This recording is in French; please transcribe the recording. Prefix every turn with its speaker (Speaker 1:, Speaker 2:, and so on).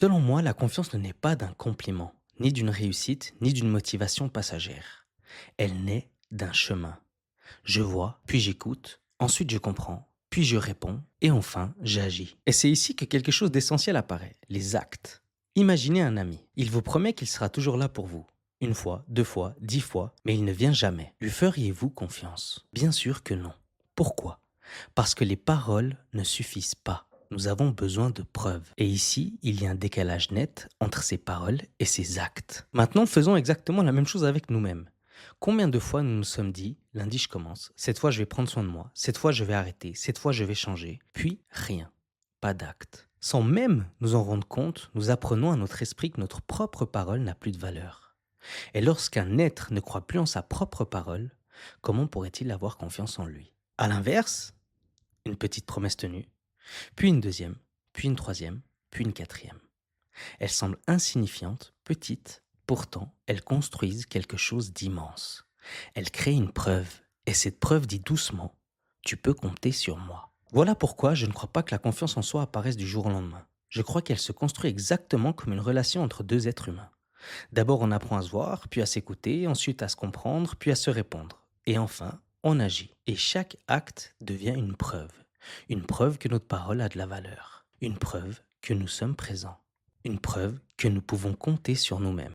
Speaker 1: Selon moi, la confiance ne naît pas d'un compliment, ni d'une réussite, ni d'une motivation passagère. Elle naît d'un chemin. Je vois, puis j'écoute, ensuite je comprends, puis je réponds, et enfin j'agis. Et c'est ici que quelque chose d'essentiel apparaît, les actes. Imaginez un ami. Il vous promet qu'il sera toujours là pour vous. Une fois, deux fois, 10 fois, mais il ne vient jamais. Lui feriez-vous confiance? Bien sûr que non. Pourquoi? Parce que les paroles ne suffisent pas. Nous avons besoin de preuves. Et ici, il y a un décalage net entre ces paroles et ces actes. Maintenant, faisons exactement la même chose avec nous-mêmes. Combien de fois nous nous sommes dit, lundi je commence, cette fois je vais prendre soin de moi, cette fois je vais arrêter, cette fois je vais changer, puis rien, pas d'acte. Sans même nous en rendre compte, nous apprenons à notre esprit que notre propre parole n'a plus de valeur. Et lorsqu'un être ne croit plus en sa propre parole, comment pourrait-il avoir confiance en lui? À l'inverse, une petite promesse tenue, puis une deuxième, puis une troisième, puis une quatrième. Elles semblent insignifiantes, petites, pourtant elles construisent quelque chose d'immense. Elles créent une preuve, et cette preuve dit doucement: tu peux compter sur moi. Voilà pourquoi je ne crois pas que la confiance en soi apparaisse du jour au lendemain. Je crois qu'elle se construit exactement comme une relation entre deux êtres humains. D'abord on apprend à se voir, puis à s'écouter, ensuite à se comprendre, puis à se répondre. Et enfin, on agit. Et chaque acte devient une preuve. Une preuve que notre parole a de la valeur. Une preuve que nous sommes présents. Une preuve que nous pouvons compter sur nous-mêmes.